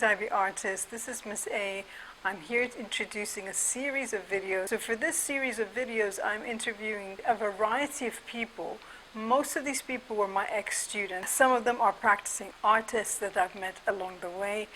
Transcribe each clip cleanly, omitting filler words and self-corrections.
Greetings, Ivy Artists. This is Miss A. I'm here introducing a series of videos. So for this series of videos, I'm interviewing a variety of people. Most of these people were my ex-students. Some of them are practicing artists that I've met along the way.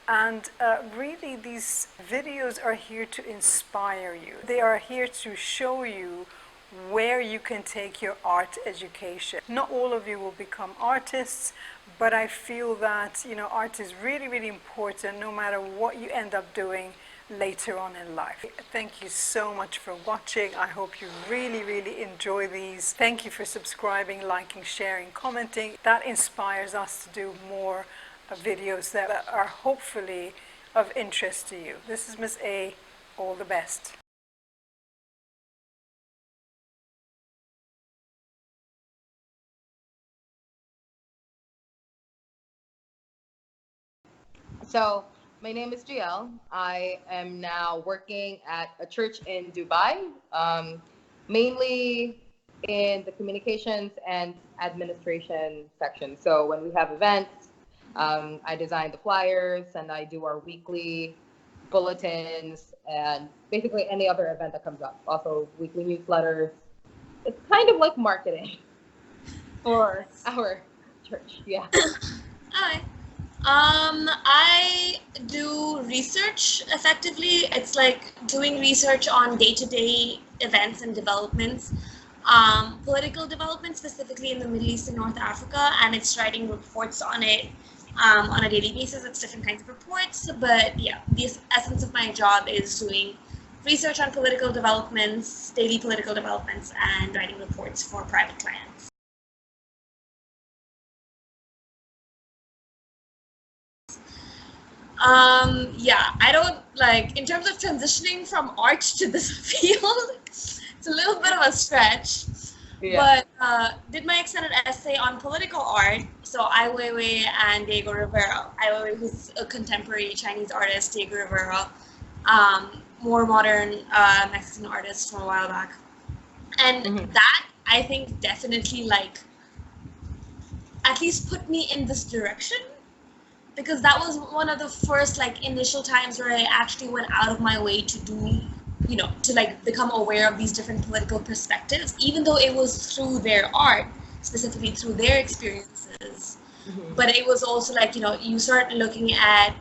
And really, these videos are here to inspire you. They are here to show you where you can take your art education. Not all of you will become artists, but I feel that art is really, really important no matter what you end up doing later on in life. Thank you so much for watching. I hope you really, really enjoy these. Thank you for subscribing, liking, sharing, commenting. That inspires us to do more videos that are hopefully of interest to you. This is Miss A. All the best. So, my name is Jeiel. I am now working at a church in Dubai, mainly in the communications and administration section. So, when we have events, I design the flyers and I do our weekly bulletins and basically any other event that comes up. Also, weekly newsletters. It's kind of like marketing for our church. Yeah. Hi. I do research effectively. It's like doing research on day-to-day events and developments, political developments specifically in the Middle East and North Africa, and it's writing reports on it on a daily basis. It's different kinds of reports, but yeah, the essence of my job is doing research on political developments, daily political developments, and writing reports for private clients. Yeah, I don't like, in terms of transitioning from art to this field, it's a little bit of a stretch. Yeah. But did my extended essay on political art. So Ai Weiwei and Diego Rivera. Ai Weiwei, who's a contemporary Chinese artist, Diego Rivera, more modern Mexican artist from a while back. And that, I think, definitely like at least put me in this direction, because that was one of the first like initial times where I actually went out of my way to do, to like become aware of these different political perspectives, even though it was through their art, specifically through their experiences. But it was also like, you start looking at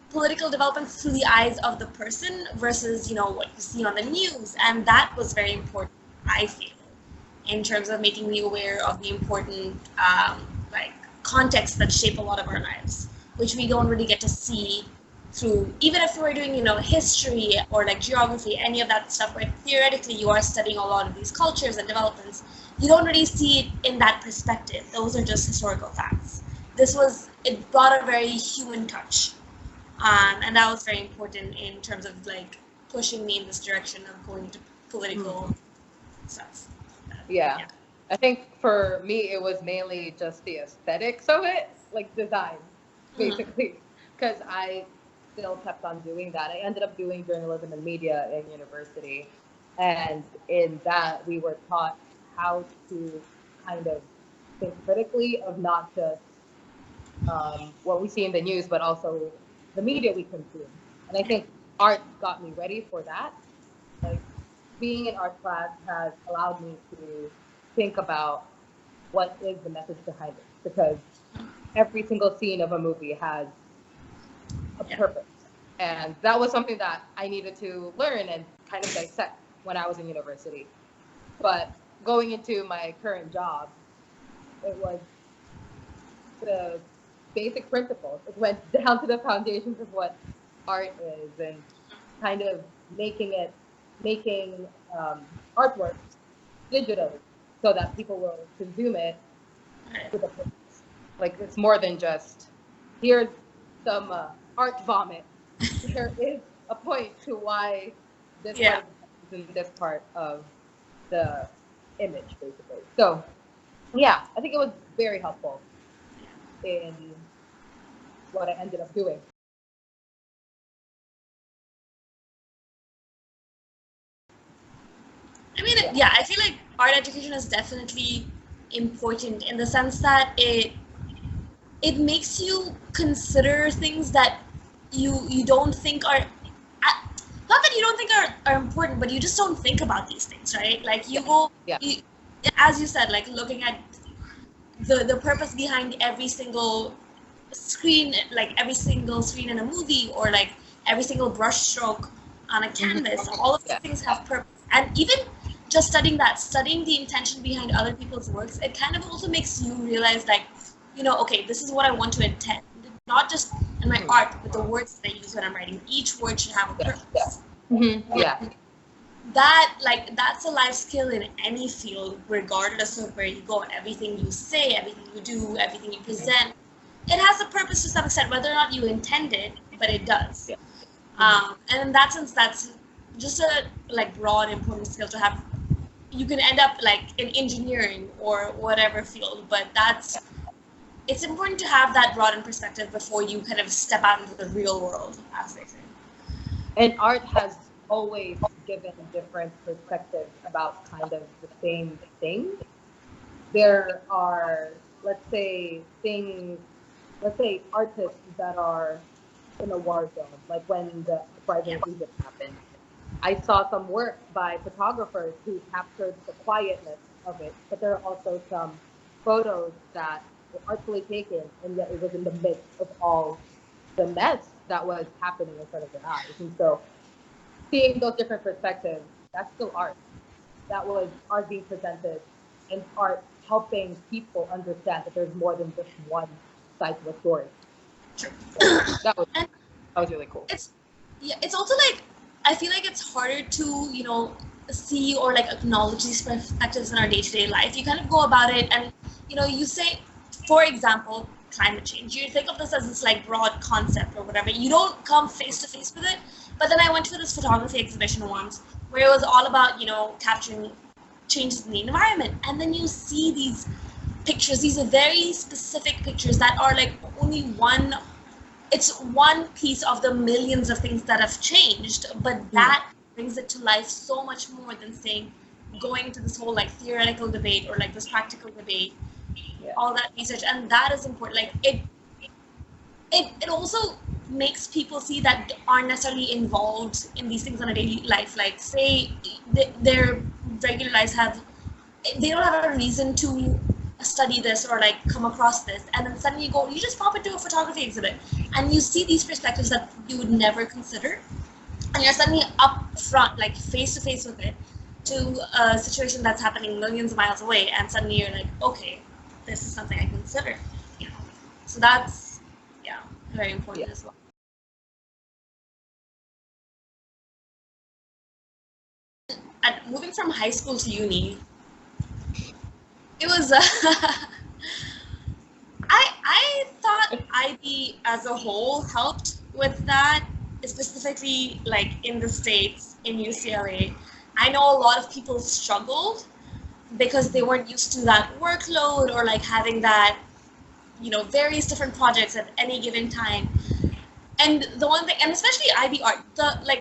political developments through the eyes of the person versus, what you see on the news. And that was very important, I feel, in terms of making me aware of the important like contexts that shape a lot of our lives, which we don't really get to see through, even if we're doing, history or like geography, any of that stuff, where theoretically you are studying a lot of these cultures and developments, you don't really see it in that perspective. Those are just historical facts. It brought a very human touch. And that was very important in terms of like pushing me in this direction of going to political stuff. Yeah. I think for me, it was mainly just the aesthetics of it, like design, basically, because I still kept on doing that. I ended up doing journalism and media in university. And in that, we were taught how to kind of think critically of not just what we see in the news, but also the media we consume. And I think art got me ready for that. Like, being in art class has allowed me to think about what is the message behind it, because every single scene of a movie has a purpose. And that was something that I needed to learn and kind of dissect when I was in university. But going into my current job, it was the basic principles. It went down to the foundations of what art is, and kind of making artwork digitally so that people will consume it with a purpose. Like, it's more than just, here's some art vomit. There is a point to why this part is in this part of the image, basically. So, yeah, I think it was very helpful in what I ended up doing. I mean, yeah, I feel like art education is definitely important in the sense that it it makes you consider things that you don't think are not that you don't think are important, but you just don't think about these things, right? Like you go, you, as you said, like looking at the purpose behind every single screen, like every single screen in a movie, or like every single brush stroke on a canvas. All of these things have purpose, and even just studying the intention behind other people's works, it kind of also makes you realize, like, okay, this is what I want to intend, not just in my art, but the words that I use when I'm writing. Each word should have a purpose. That's a life skill in any field, regardless of where you go. Everything you say, everything you do, everything you present, it has a purpose to some extent, whether or not you intend it, but it does. And in that sense, that's just a broad, important skill to have. You can end up like in engineering or whatever field, but it's important to have that broadened perspective before you kind of step out into the real world, as they say. And art has always given different perspectives about kind of the same thing. There are, let's say artists that are in a war zone, like when the uprising in Egypt happened. I saw some work by photographers who captured the quietness of it, but there are also some photos that were artfully taken, and yet it was in the midst of all the mess that was happening in front of their eyes. And so seeing those different perspectives, that's still art. That was art being presented, and art helping people understand that there's more than just one side to a story. True. That was really cool. It's also like, I feel like it's harder to, see or like acknowledge these perspectives in our day-to-day life. You kind of go about it and, you say, for example, climate change. You think of this as this like broad concept or whatever. You don't come face to face with it. But then I went to this photography exhibition once where it was all about, capturing changes in the environment. And then you see these pictures, these are very specific pictures that are like only one piece of the millions of things that have changed, but that brings it to life so much more than going to this whole like theoretical debate or like this practical debate, all that research. And that is important. Like it also makes people see that aren't necessarily involved in these things on a daily life. Like say their regular lives they don't have a reason to study this or like come across this, and then suddenly you just pop into a photography exhibit and you see these perspectives that you would never consider, and you're suddenly up front, like face to face with it, to a situation that's happening millions of miles away, and suddenly you're like, okay, this is something I consider. So that's very important as well. Moving from high school to uni, it was I thought IB as a whole helped with that, specifically like in the States, in UCLA. I know a lot of people struggled because they weren't used to that workload or like having that, various different projects at any given time. And the one thing, and especially IB art,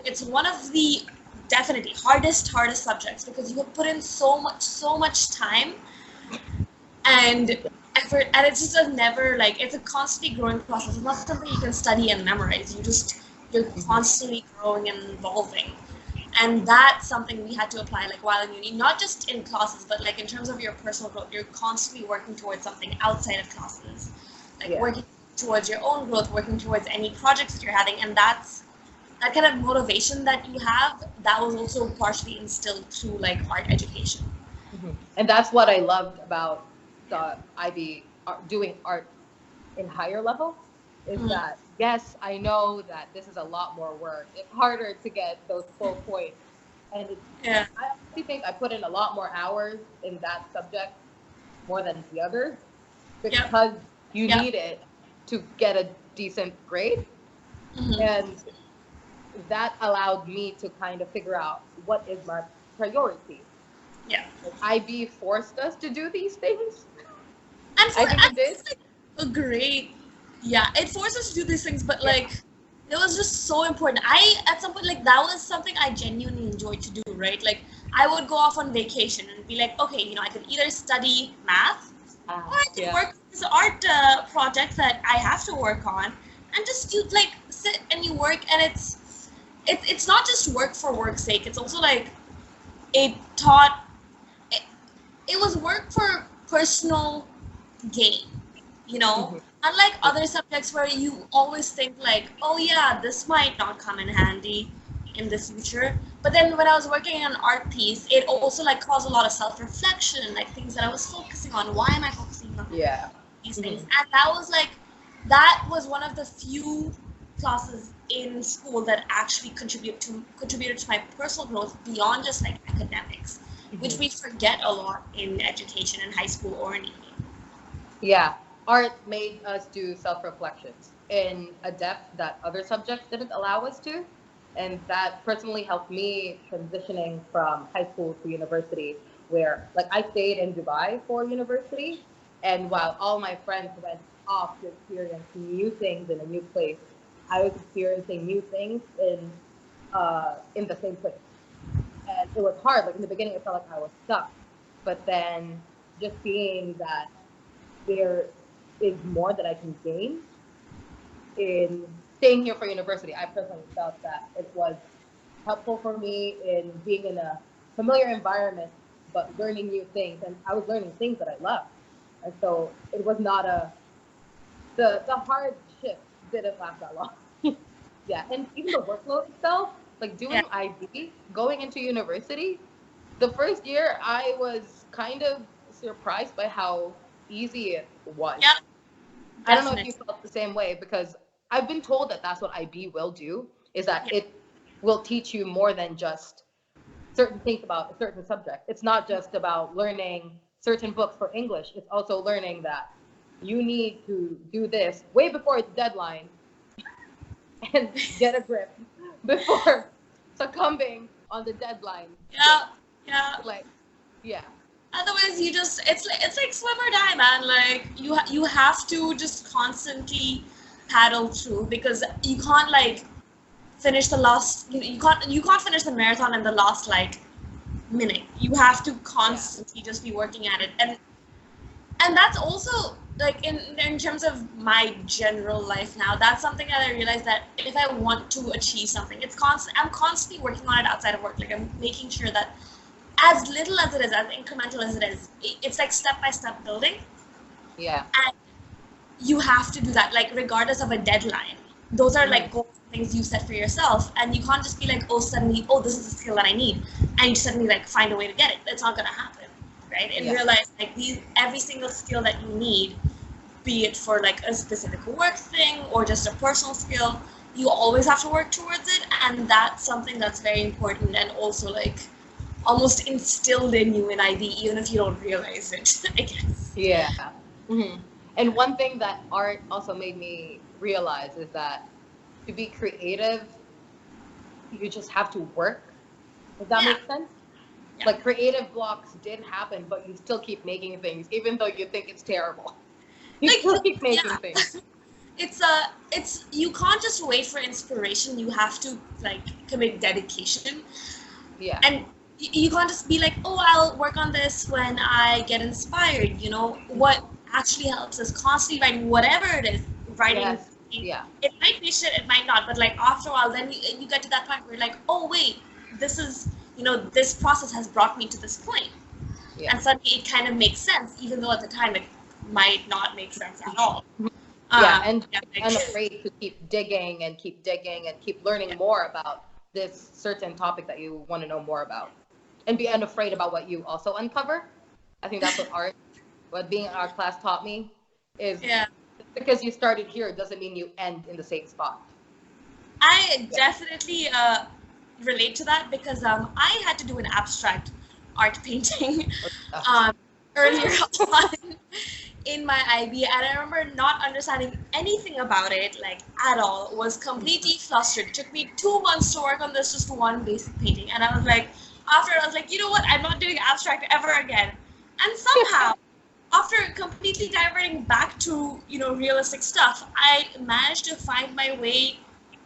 it's one of the definitely hardest subjects because you have put in so much time and effort, and it's just it's a constantly growing process. It's not something you can study and memorize. You're constantly growing and evolving, and that's something we had to apply like while in uni, not just in classes, but like in terms of your personal growth. You're constantly working towards something outside of classes, working towards your own growth, working towards any projects that you're having, and that kind of motivation that you have, that was also partially instilled through like art education. And that's what I loved about the IB doing art in higher level, is that, yes, I know that this is a lot more work. It's harder to get those full points. And I actually think I put in a lot more hours in that subject more than the others, because you need it to get a decent grade. And that allowed me to kind of figure out what is my priority. IB forced us to do these things. And I think it did. A great, it forced us to do these things, but like it was just so important. At some point, like that was something I genuinely enjoyed to do, right? Like I would go off on vacation and be like, okay, I could either study math or I could work these art projects that I have to work on, and just you like sit and you work, and it's not just work for work's sake. It's also like it taught it, it was work for personal gain, you know. Hmm. Unlike other subjects where you always think like, oh yeah, this might not come in handy in the future. But then when I was working on an art piece, it also like caused a lot of self-reflection, like things that I was focusing on. Why am I focusing on Yeah. these Hmm. things? And that was one of the few classes in school that actually contributed to my personal growth beyond just like academics, which Hmm. we forget a lot in education in high school or in uni. Yeah. Art made us do self-reflections in a depth that other subjects didn't allow us to. And that personally helped me transitioning from high school to university, where like I stayed in Dubai for university. And while all my friends went off to experience new things in a new place, I was experiencing new things in the same place. And it was hard. Like in the beginning, it felt like I was stuck. But then just seeing that there is more that I can gain in staying here for university. I personally felt that it was helpful for me in being in a familiar environment, but learning new things. And I was learning things that I love. And so it was not the hardship didn't last that long. Yeah. And even the workload itself, like Yeah, doing IB, going into university, the first year I was kind of surprised by how easy it was. yeah, I don't know if you definitely. felt the same way because I've been told that that's what IB will do, is that Yeah, it will teach you more than just certain things about a certain subject. It's not just about learning certain books for English. It's also learning that you need to do this way before its deadline and get a grip before succumbing on the deadline yeah, date. yeah. Like, yeah, Otherwise, you just it's like swim or die, man. Like you have to just constantly paddle through because you can't like finish the last. You can't finish the marathon in the last like minute. You have to yeah, constantly just be working at it, and that's also like in terms of my general life now. That's something that I realized that if I want to achieve something, I'm constantly working on it outside of work. Like I'm making sure that as little as it is, as incremental as it is, it's like step by step building. yeah. And you have to do that, like regardless of a deadline. Those are Hmm. like goals, things you set for yourself. And you can't just be like, oh, suddenly, oh, this is a skill that I need. And you suddenly like find a way to get it. That's not going to happen. Right? In Yeah, real life, like every single skill that you need, be it for like a specific work thing or just a personal skill, you always have to work towards it. And that's something that's very important and also like almost instilled in you in IB, even if you don't realize it, I guess. yeah. Hmm. And one thing that art also made me realize is that to be creative, you just have to work. Does that Yeah, make sense? yeah. Like creative blocks did happen, but you still keep making things, even though you think it's terrible. You Like, still keep making yeah. things. It's you can't just wait for inspiration. You have to like commit dedication, Yeah. and you can't just be like, oh, I'll work on this when I get inspired. What actually helps is constantly writing whatever it is, writing. Yes. Yeah. It might be shit, it might not, but like after a while, then you get to that point where you're like, oh wait, this is this process has brought me to this point, Yeah. and suddenly it kind of makes sense, even though at the time it might not make sense at all. Yeah. And Yeah, being like, unafraid to keep digging and keep digging and keep learning yeah, more about this certain topic that you want to know more about. And be unafraid about what you also uncover. I think that's what being in our class taught me is yeah. just because you started here doesn't mean you end in the same spot. I Yeah. definitely relate to that because I had to do an abstract art painting Uh, um, earlier on in my IB, and I remember not understanding anything about it, like at all. Was completely flustered. It took me 2 months to work on this, just one basic painting, and I was like, after I was like, you know what? I'm not doing abstract ever again. And somehow, after completely diverting back to realistic stuff, I managed to find my way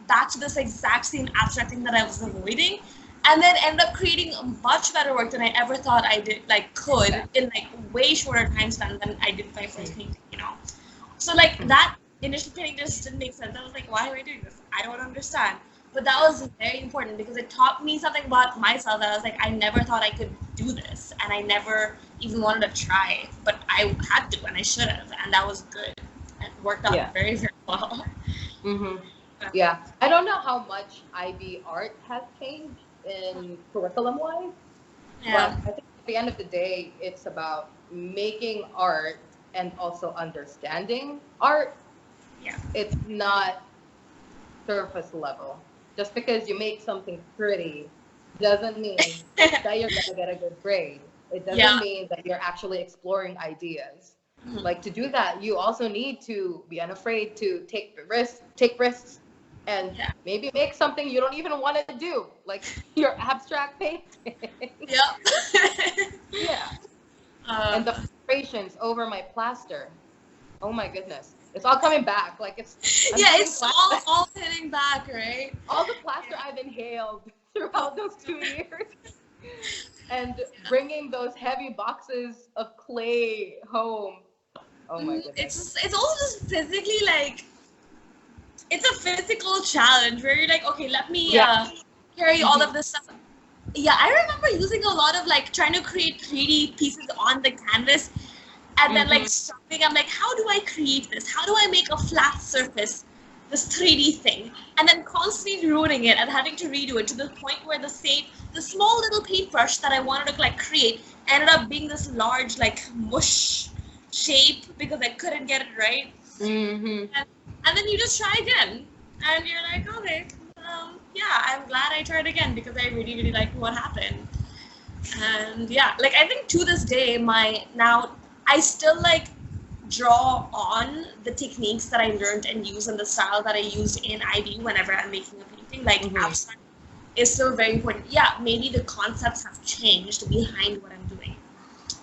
back to this exact same abstract thing that I was avoiding, and then ended up creating much better work than I ever thought I did, like could, in like way shorter time span than I did my first painting, you know. So like that initial painting just didn't make sense. I was like, why am I doing this? I don't understand. But that was very important because it taught me something about myself that I was like, I never thought I could do this, and I never even wanted to try, but I had to, and I should have, and that was good. It worked out very, very well. Mm-hmm. Yeah, I don't know how much IB art has changed in curriculum-wise, but I think at the end of the day, it's about making art and also understanding art. Yeah. It's not surface level. Just because you make something pretty doesn't mean that you're gonna get a good grade. It doesn't mean that you're actually exploring ideas. Like to do that, you also need to be unafraid to take risks, and maybe make something you don't even want to do, like your abstract painting. Yeah. And the frustrations over my plaster. Oh my goodness. It's all coming back. Like I'm getting it's all hitting back, right? all the plaster I've inhaled throughout those 2 years. And bringing those heavy boxes of clay home. Oh my goodness. It's also just physically like, it's a physical challenge where you're like, okay, let me carry all of this stuff. Yeah, I remember using a lot of like trying to create 3D pieces on the canvas, and then like struggling. I'm like, how do I create this? How do I make a flat surface, this 3D thing, and then constantly ruining it and having to redo it to the point where the small little paintbrush that I wanted to like create ended up being this large like mush shape because I couldn't get it right. And then you just try again, and you're like, okay, I'm glad I tried again because I really, really liked what happened. And like I think to this day, I still like draw on the techniques that I learned and use and the style that I used in IB whenever I'm making a painting. Like abstract is still very important. Yeah, maybe the concepts have changed behind what I'm doing,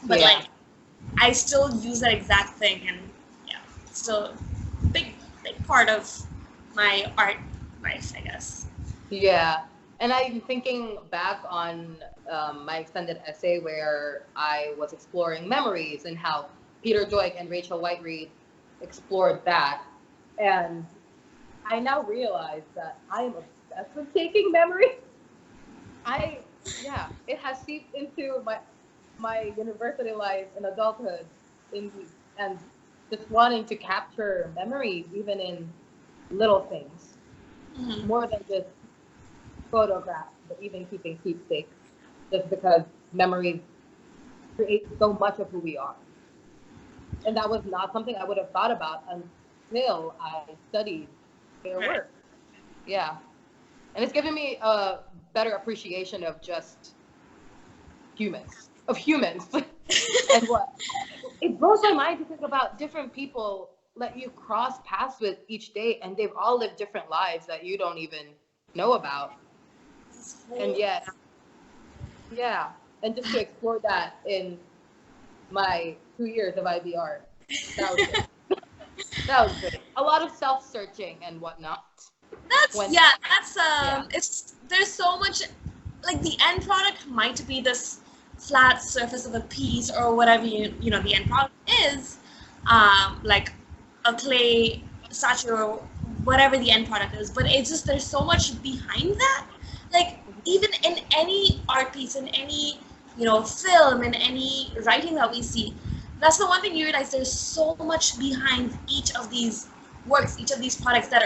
but like I still use that exact thing, and it's still a big part of my art life, I guess. Yeah. And I'm thinking back on my extended essay where I was exploring memories and how Peter Joik and Rachel Whiteread explored that. And I now realize that I am obsessed with taking memories. It has seeped into my university life and adulthood, and just wanting to capture memories, even in little things, more than just photographs, but even keeping keepsakes, just because memories create so much of who we are. And that was not something I would have thought about until I studied their work. Yeah. And it's given me a better appreciation of just humans. And what it blows my mind to think about different people that you cross paths with each day, and they've all lived different lives that you don't even know about. And yet, and just to explore that in my 2 years of IB art, that was good. That was great. A lot of self-searching and whatnot. It's there's so much, like the end product might be this flat surface of a piece or whatever you know the end product is, like a clay statue or whatever the end product is, but it's just there's so much behind that. Like even in any art piece, in any film, in any writing that we see, that's the one thing you realize, there's so much behind each of these works, each of these products that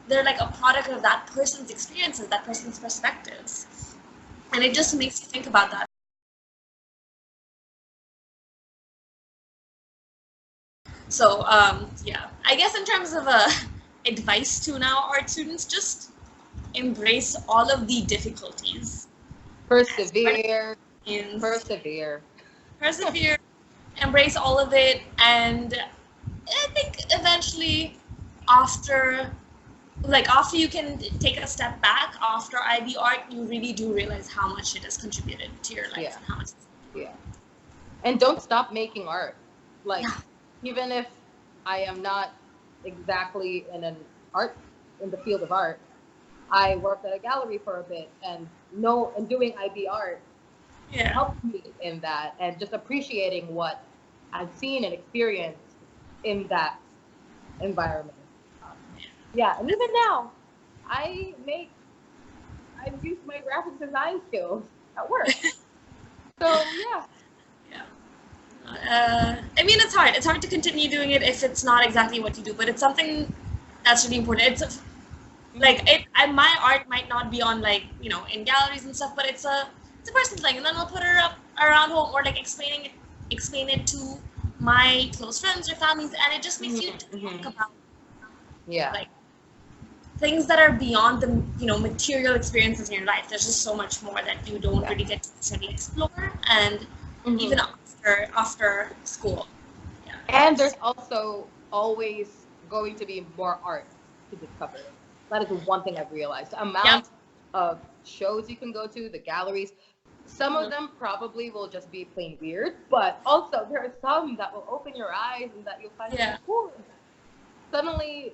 they're like a product of that person's experiences, that person's perspectives, and it just makes you think about that. So I guess in terms of advice to now art students, just embrace all of the difficulties. Persevere. Embrace all of it, and I think eventually after you can take a step back after IB art, you really do realize how much it has contributed to your life and how much. And don't stop making art. Like even if I am not exactly in the field of art, I worked at a gallery for a bit, and doing IB art Yeah. helped me in that, and just appreciating what I've seen and experienced in that environment. Um, yeah, and even now, I make I've used my graphic design skills at work. So yeah. Yeah. I mean, it's hard. It's hard to continue doing it if it's not exactly what you do, but it's something that's really important. Like it. My art might not be on like in galleries and stuff, but it's a personal thing, and then I'll put her up around home or like explain it to my close friends or families, and it just makes you talk about Yeah. like things that are beyond the material experiences in your life. There's just so much more that you don't really get to necessarily explore, and even after school. Yeah. And there's also always going to be more art to discover. That is one thing I've realized. The Yep. amount of shows you can go to, the galleries, some of Mhm. them probably will just be plain weird, but also there are some that will open your eyes and that you'll find Yeah. something cool in that. Suddenly,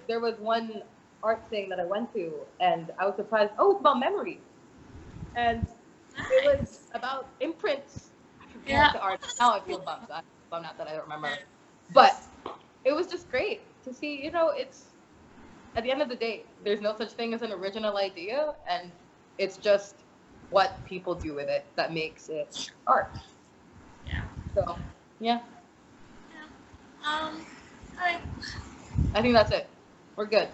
there was one art thing that I went to, and I was surprised. Oh, it's about memory, and it was Nice. about imprints. I forget Yeah. the art. Now I feel bummed out that I don't remember. But it was just great to see. It's at the end of the day, there's no such thing as an original idea, and it's just what people do with it that makes it art. Yeah. So yeah, Yeah. All right. I think that's it. We're good.